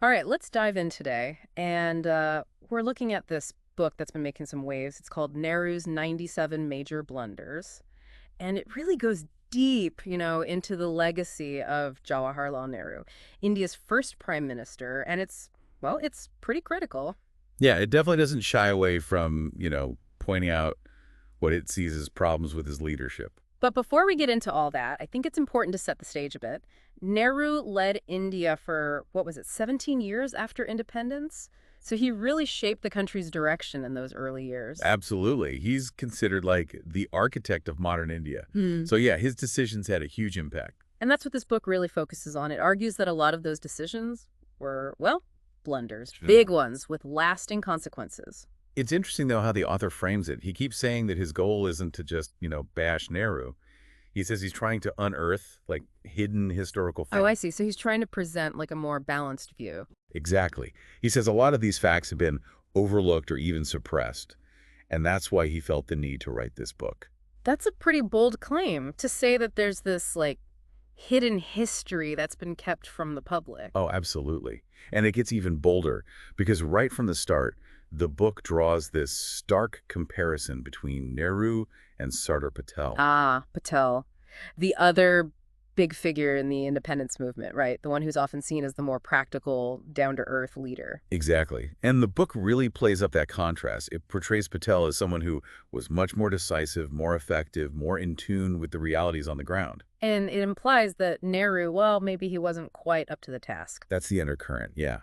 All right, let's dive in today. And we're looking at this book that's been making some waves. It's called Nehru's 97 Major Blunders. And it really goes deep, into the legacy of Jawaharlal Nehru, India's first prime minister. And it's pretty critical. Yeah, it definitely doesn't shy away from, pointing out what it sees as problems with his leadership. But before we get into all that, I think it's important to set the stage a bit. Nehru led India for, what was it, 17 years after independence? So he really shaped the country's direction in those early years. Absolutely. He's considered like the architect of modern India. Hmm. So yeah, his decisions had a huge impact. And that's what this book really focuses on. It argues that a lot of those decisions were, well, blunders, Sure. big ones with lasting consequences. It's interesting, though, how the author frames it. He keeps saying that his goal isn't to just, bash Nehru. He says he's trying to unearth, like, hidden historical Oh, I facts. see. So he's trying to present like a more balanced view. Exactly. He says a lot of these facts have been overlooked or even suppressed, and that's why he felt the need to write this book. That's a pretty bold claim to say that there's this like hidden history that's been kept from the public. Oh, absolutely. And it gets even bolder because right from the start, the book draws this stark comparison between Nehru and Sardar Patel. Ah, Patel, the other big figure in the independence movement, right? The one who's often seen as the more practical, down-to-earth leader. Exactly. And the book really plays up that contrast. It portrays Patel as someone who was much more decisive, more effective, more in tune with the realities on the ground. And it implies that Nehru, well, maybe he wasn't quite up to the task. That's the undercurrent, yeah.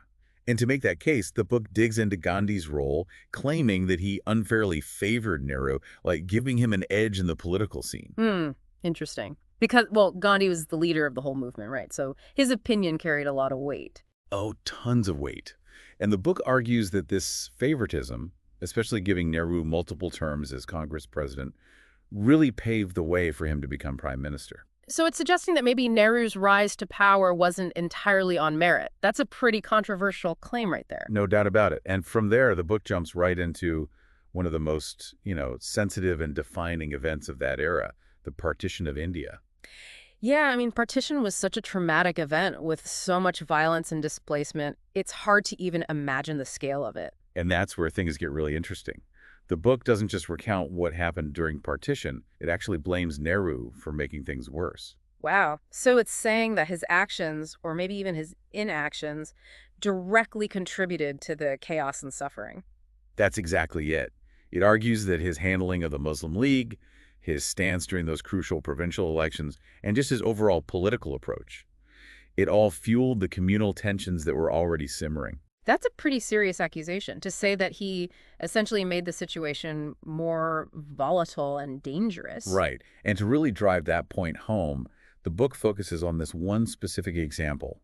And to make that case, the book digs into Gandhi's role, claiming that he unfairly favored Nehru, like giving him an edge in the political scene. Hmm, interesting. Because, well, Gandhi was the leader of the whole movement, right? So his opinion carried a lot of weight. Oh, tons of weight. And the book argues that this favoritism, especially giving Nehru multiple terms as Congress president, really paved the way for him to become prime minister. So it's suggesting that maybe Nehru's rise to power wasn't entirely on merit. That's a pretty controversial claim right there. No doubt about it. And from there, the book jumps right into one of the most, sensitive and defining events of that era, the partition of India. Yeah, I mean, partition was such a traumatic event with so much violence and displacement. It's hard to even imagine the scale of it. And that's where things get really interesting. The book doesn't just recount what happened during partition, it actually blames Nehru for making things worse. Wow. So it's saying that his actions, or maybe even his inactions, directly contributed to the chaos and suffering. That's exactly it. It argues that his handling of the Muslim League, his stance during those crucial provincial elections, and just his overall political approach, it all fueled the communal tensions that were already simmering. That's a pretty serious accusation to say that he essentially made the situation more volatile and dangerous. Right. And to really drive that point home, the book focuses on this one specific example,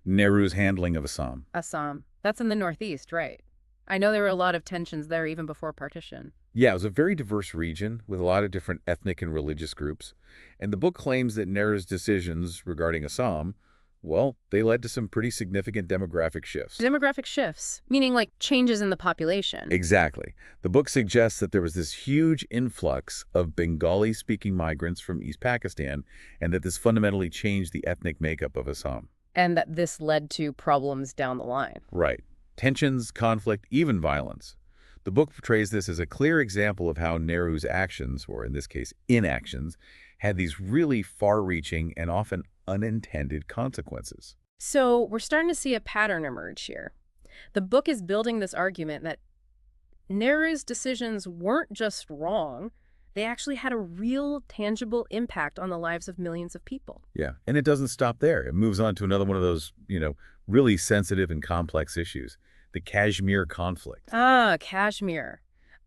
Nehru's handling of Assam. Assam. That's in the Northeast, right? I know there were a lot of tensions there even before partition. Yeah, it was a very diverse region with a lot of different ethnic and religious groups. And the book claims that Nehru's decisions regarding Assam, well, they led to some pretty significant demographic shifts. Demographic shifts, meaning like changes in the population. Exactly. The book suggests that there was this huge influx of Bengali-speaking migrants from East Pakistan, and that this fundamentally changed the ethnic makeup of Assam. And that this led to problems down the line. Right. Tensions, conflict, even violence. The book portrays this as a clear example of how Nehru's actions, or in this case, inactions, had these really far-reaching and often unintended consequences. So we're starting to see a pattern emerge here. The book is building this argument that Nehru's decisions weren't just wrong, they actually had a real, tangible impact on the lives of millions of people. Yeah, and it doesn't stop there. It moves on to another one of those, really sensitive and complex issues, the Kashmir conflict. Ah, Kashmir,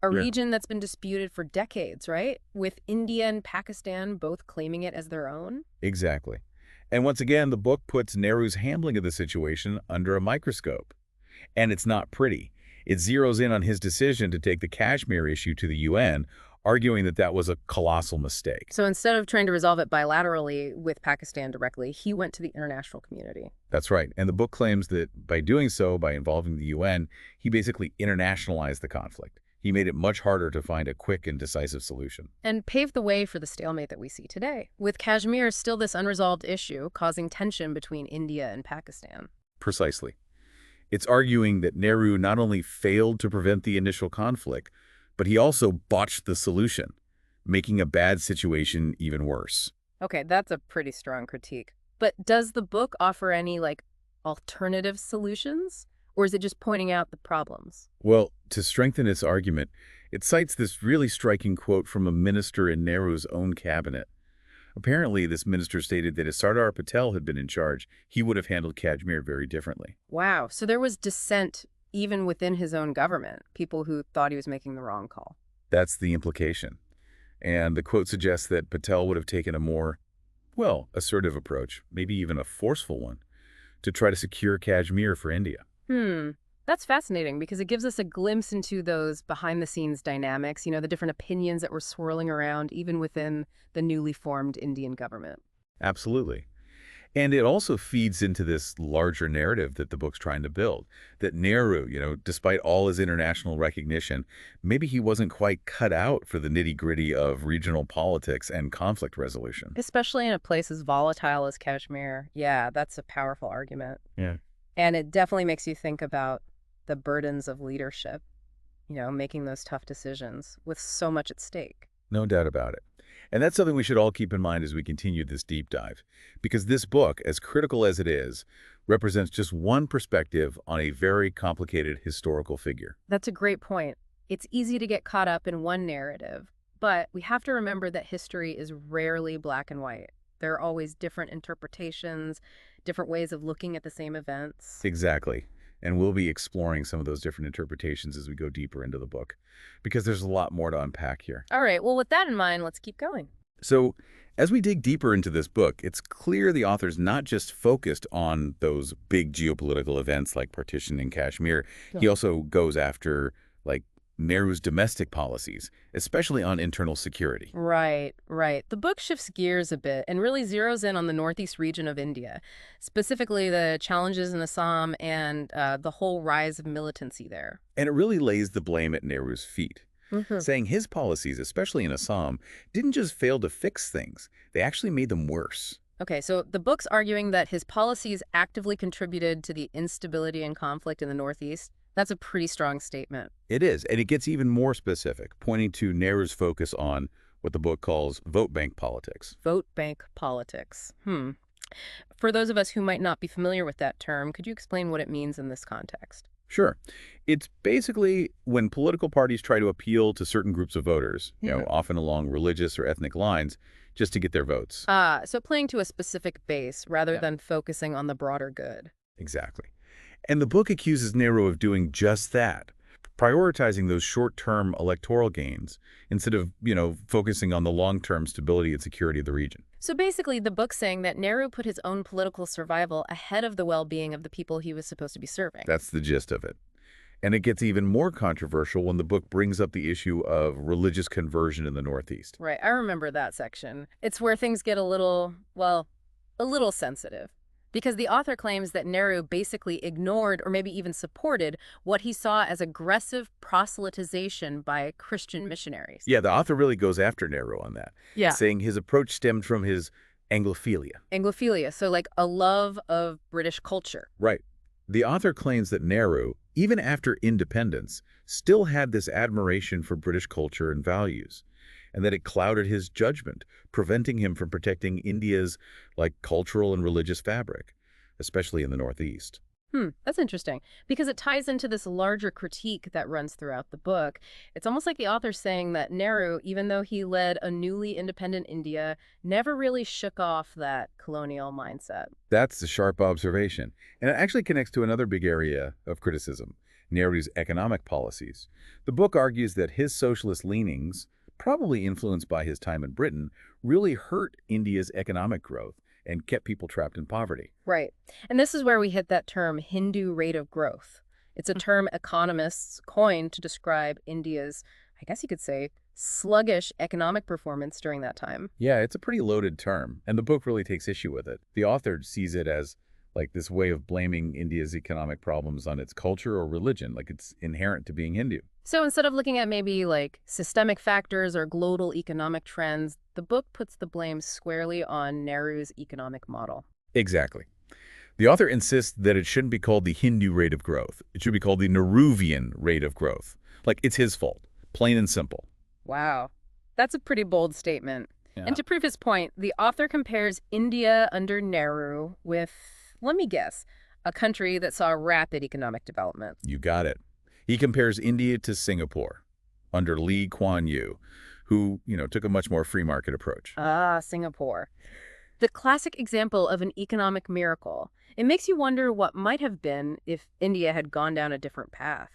a Yeah. region that's been disputed for decades, right? With India and Pakistan both claiming it as their own. Exactly. And once again, the book puts Nehru's handling of the situation under a microscope. And it's not pretty. It zeroes in on his decision to take the Kashmir issue to the UN, arguing that that was a colossal mistake. So instead of trying to resolve it bilaterally with Pakistan directly, he went to the international community. That's right. And the book claims that by doing so, by involving the UN, he basically internationalized the conflict. He made it much harder to find a quick and decisive solution. And paved the way for the stalemate that we see today, with Kashmir still this unresolved issue causing tension between India and Pakistan. Precisely. It's arguing that Nehru not only failed to prevent the initial conflict, but he also botched the solution, making a bad situation even worse. Okay, that's a pretty strong critique. But does the book offer any, like, alternative solutions? Or is it just pointing out the problems? Well, to strengthen its argument, it cites this really striking quote from a minister in Nehru's own cabinet. Apparently, this minister stated that if Sardar Patel had been in charge, he would have handled Kashmir very differently. Wow, so there was dissent even within his own government, people who thought he was making the wrong call. That's the implication. And the quote suggests that Patel would have taken a more, well, assertive approach, maybe even a forceful one, to try to secure Kashmir for India. Hmm. That's fascinating because it gives us a glimpse into those behind-the-scenes dynamics, the different opinions that were swirling around even within the newly formed Indian government. Absolutely. And it also feeds into this larger narrative that the book's trying to build, that Nehru, despite all his international recognition, maybe he wasn't quite cut out for the nitty-gritty of regional politics and conflict resolution. Especially in a place as volatile as Kashmir. Yeah, that's a powerful argument. Yeah. And it definitely makes you think about the burdens of leadership, making those tough decisions with so much at stake. No doubt about it. And that's something we should all keep in mind as we continue this deep dive. Because this book, as critical as it is, represents just one perspective on a very complicated historical figure. That's a great point. It's easy to get caught up in one narrative, but we have to remember that history is rarely black and white. There are always different interpretations, different ways of looking at the same events. Exactly. And we'll be exploring some of those different interpretations as we go deeper into the book, because there's a lot more to unpack here. All right, well, with that in mind, let's keep going. So, as we dig deeper into this book, it's clear the author's not just focused on those big geopolitical events like partition in Kashmir. He also goes after, like, Nehru's domestic policies, especially on internal security. Right, right. The book shifts gears a bit and really zeroes in on the northeast region of India, specifically the challenges in Assam and the whole rise of militancy there. And it really lays the blame at Nehru's feet, Hmm. saying his policies, especially in Assam, didn't just fail to fix things, they actually made them worse. Okay, so the book's arguing that his policies actively contributed to the instability and conflict in the northeast. That's a pretty strong statement. It is, and it gets even more specific, pointing to Nehru's focus on what the book calls vote bank politics. Vote bank politics. For those of us who might not be familiar with that term, could you explain what it means in this context? Sure. It's basically when political parties try to appeal to certain groups of voters, often along religious or ethnic lines, just to get their votes. So playing to a specific base rather than focusing on the broader good. Exactly. And the book accuses Nehru of doing just that, prioritizing those short-term electoral gains instead of, focusing on the long-term stability and security of the region. So basically, the book's saying that Nehru put his own political survival ahead of the well-being of the people he was supposed to be serving. That's the gist of it. And it gets even more controversial when the book brings up the issue of religious conversion in the Northeast. Right, I remember that section. It's where things get a little sensitive. Because the author claims that Nehru basically ignored or maybe even supported what he saw as aggressive proselytization by Christian missionaries. Yeah, the author really goes after Nehru on that, saying his approach stemmed from his Anglophilia. Anglophilia, so like a love of British culture. Right. The author claims that Nehru, even after independence, still had this admiration for British culture and values, and that it clouded his judgment, preventing him from protecting India's cultural and religious fabric, especially in the Northeast. That's interesting, because it ties into this larger critique that runs throughout the book. It's almost like the author's saying that Nehru, even though he led a newly independent India, never really shook off that colonial mindset. That's a sharp observation, and it actually connects to another big area of criticism, Nehru's economic policies. The book argues that his socialist leanings, probably influenced by his time in Britain, really hurt India's economic growth and kept people trapped in poverty. Right. And this is where we hit that term Hindu rate of growth. It's a term economists coined to describe India's, I guess you could say, sluggish economic performance during that time. Yeah, it's a pretty loaded term, and the book really takes issue with it. The author sees it as this way of blaming India's economic problems on its culture or religion, like it's inherent to being Hindu. So instead of looking at maybe systemic factors or global economic trends, the book puts the blame squarely on Nehru's economic model. Exactly. The author insists that it shouldn't be called the Hindu rate of growth. It should be called the Nehruvian rate of growth. Like, it's his fault, plain and simple. Wow. That's a pretty bold statement. Yeah, And to prove his point, the author compares India under Nehru with, let me guess, a country that saw rapid economic development. you got it. He compares India to Singapore under Lee Kuan Yew, who, took a much more free market approach. Ah, Singapore. The classic example of an economic miracle. It makes you wonder what might have been if India had gone down a different path.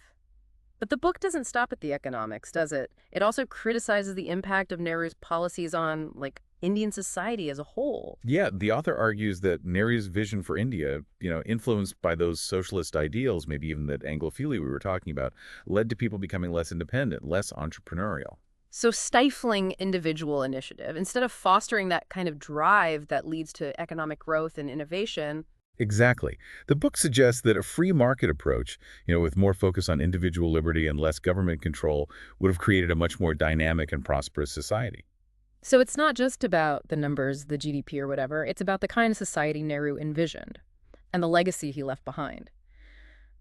But the book doesn't stop at the economics, does it? It also criticizes the impact of Nehru's policies on, like, Indian society as a whole. Yeah, the author argues that Nehru's vision for India, influenced by those socialist ideals, maybe even that Anglophilia we were talking about, led to people becoming less independent, less entrepreneurial. So stifling individual initiative, instead of fostering that kind of drive that leads to economic growth and innovation. Exactly. The book suggests that a free market approach, with more focus on individual liberty and less government control, would have created a much more dynamic and prosperous society. So it's not just about the numbers, the GDP or whatever, it's about the kind of society Nehru envisioned and the legacy he left behind.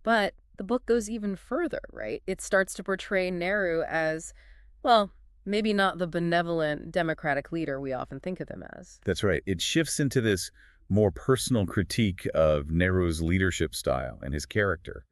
But the book goes even further, right? It starts to portray Nehru as, well, maybe not the benevolent democratic leader we often think of him as. That's right. It shifts into this more personal critique of Nehru's leadership style and his character.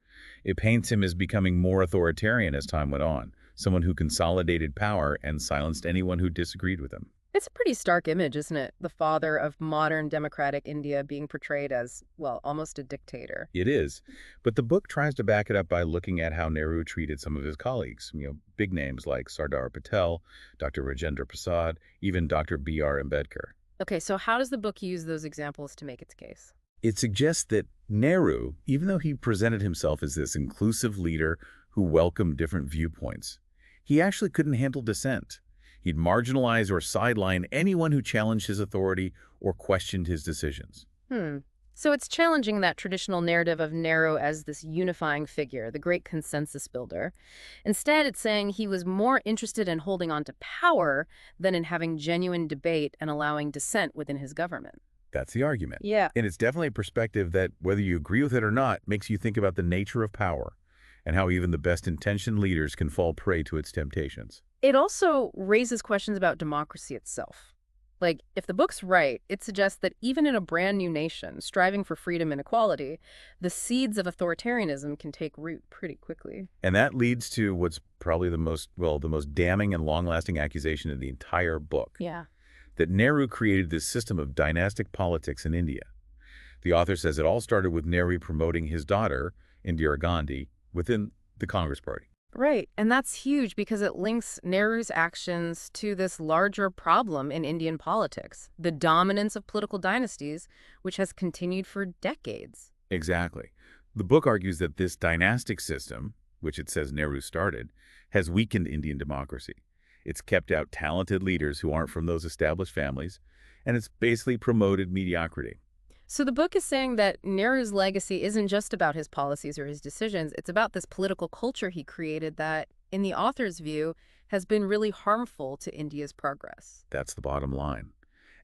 It paints him as becoming more authoritarian as time went on, someone who consolidated power and silenced anyone who disagreed with him. It's a pretty stark image, isn't it? The father of modern democratic India being portrayed as, well, almost a dictator. It is, but the book tries to back it up by looking at how Nehru treated some of his colleagues, big names like Sardar Patel, Dr. Rajendra Prasad, even Dr. B.R. Ambedkar. Okay, so how does the book use those examples to make its case? It suggests that Nehru, even though he presented himself as this inclusive leader who welcomed different viewpoints, he actually couldn't handle dissent. He'd marginalize or sideline anyone who challenged his authority or questioned his decisions. So it's challenging that traditional narrative of Nehru as this unifying figure, the great consensus builder. Instead, it's saying he was more interested in holding on to power than in having genuine debate and allowing dissent within his government. That's the argument. Yeah. And it's definitely a perspective that, whether you agree with it or not, makes you think about the nature of power and how even the best-intentioned leaders can fall prey to its temptations. It also raises questions about democracy itself. Like, if the book's right, it suggests that even in a brand new nation striving for freedom and equality, the seeds of authoritarianism can take root pretty quickly. And that leads to what's probably the most damning and long-lasting accusation in the entire book, Yeah. that Nehru created this system of dynastic politics in India. The author says it all started with Nehru promoting his daughter, Indira Gandhi, within the Congress Party. Right, and that's huge because it links Nehru's actions to this larger problem in Indian politics, the dominance of political dynasties, which has continued for decades. Exactly. The book argues that this dynastic system, which it says Nehru started, has weakened Indian democracy. It's kept out talented leaders who aren't from those established families, and it's basically promoted mediocrity. So the book is saying that Nehru's legacy isn't just about his policies or his decisions. It's about this political culture he created that, in the author's view, has been really harmful to India's progress. That's the bottom line.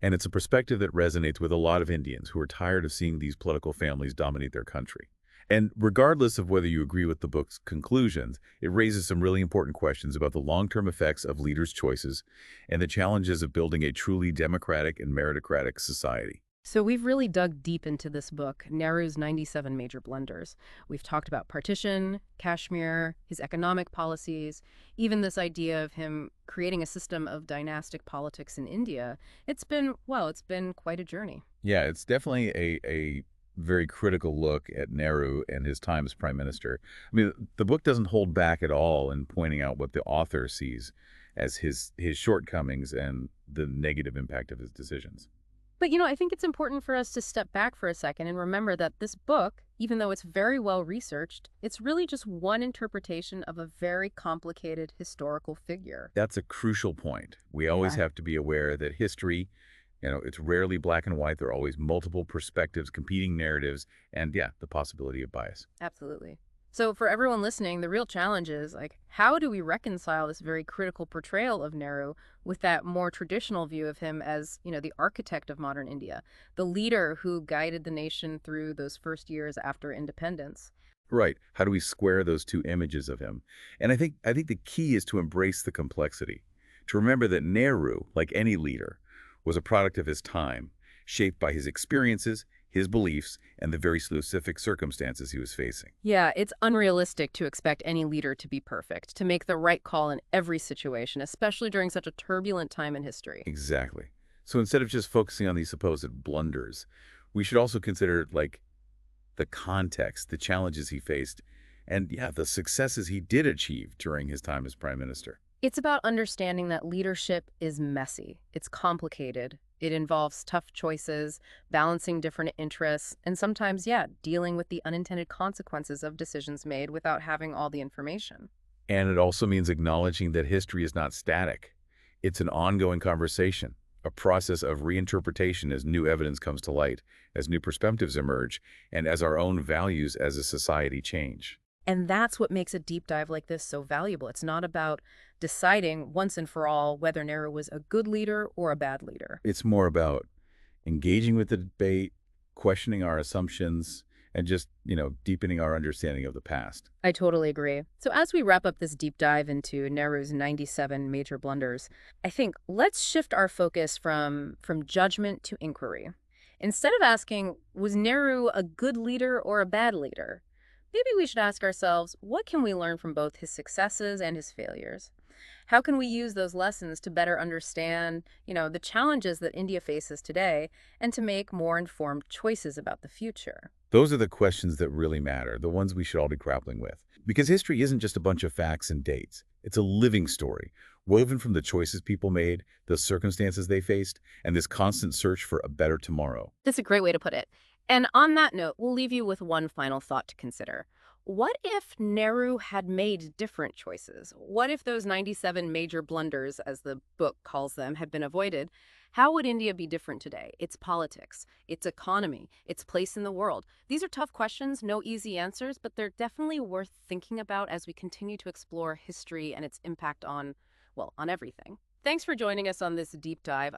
And it's a perspective that resonates with a lot of Indians who are tired of seeing these political families dominate their country. And regardless of whether you agree with the book's conclusions, it raises some really important questions about the long-term effects of leaders' choices and the challenges of building a truly democratic and meritocratic society. So we've really dug deep into this book, Nehru's 97 Major Blunders. We've talked about partition, Kashmir, his economic policies, even this idea of him creating a system of dynastic politics in India. It's been quite a journey. Yeah, it's definitely a very critical look at Nehru and his time as prime minister. I mean, the book doesn't hold back at all in pointing out what the author sees as his shortcomings and the negative impact of his decisions. But, I think it's important for us to step back for a second and remember that this book, even though it's very well researched, it's really just one interpretation of a very complicated historical figure. That's a crucial point. We always Yeah. have to be aware that history, it's rarely black and white. There are always multiple perspectives, competing narratives, and yeah, the possibility of bias. Absolutely. So for everyone listening, the real challenge is like, how do we reconcile this very critical portrayal of Nehru with that more traditional view of him as, the architect of modern India, the leader who guided the nation through those first years after independence? Right. How do we square those two images of him? And I think the key is to embrace the complexity, to remember that Nehru, like any leader, was a product of his time, shaped by his experiences, his beliefs, and the very specific circumstances he was facing. Yeah, it's unrealistic to expect any leader to be perfect, to make the right call in every situation, especially during such a turbulent time in history. Exactly. So instead of just focusing on these supposed blunders, we should also consider like the context, the challenges he faced, and yeah, the successes he did achieve during his time as prime minister. It's about understanding that leadership is messy. It's complicated. It involves tough choices, balancing different interests, and sometimes, yeah, dealing with the unintended consequences of decisions made without having all the information. And it also means acknowledging that history is not static. It's an ongoing conversation, a process of reinterpretation as new evidence comes to light, as new perspectives emerge, and as our own values as a society change. And that's what makes a deep dive like this so valuable. It's not about deciding once and for all whether Nehru was a good leader or a bad leader. It's more about engaging with the debate, questioning our assumptions, and just, deepening our understanding of the past. I totally agree. So as we wrap up this deep dive into Nehru's 97 major blunders, I think let's shift our focus from judgment to inquiry. Instead of asking, was Nehru a good leader or a bad leader? Maybe we should ask ourselves, what can we learn from both his successes and his failures? How can we use those lessons to better understand, the challenges that India faces today and to make more informed choices about the future? Those are the questions that really matter, the ones we should all be grappling with. Because history isn't just a bunch of facts and dates. It's a living story, woven from the choices people made, the circumstances they faced, and this constant search for a better tomorrow. That's a great way to put it. And on that note, we'll leave you with one final thought to consider. What if Nehru had made different choices? What if those 97 major blunders, as the book calls them, had been avoided? How would India be different today? Its politics, its economy, its place in the world. These are tough questions, no easy answers, but they're definitely worth thinking about as we continue to explore history and its impact on, well, on everything. Thanks for joining us on this deep dive.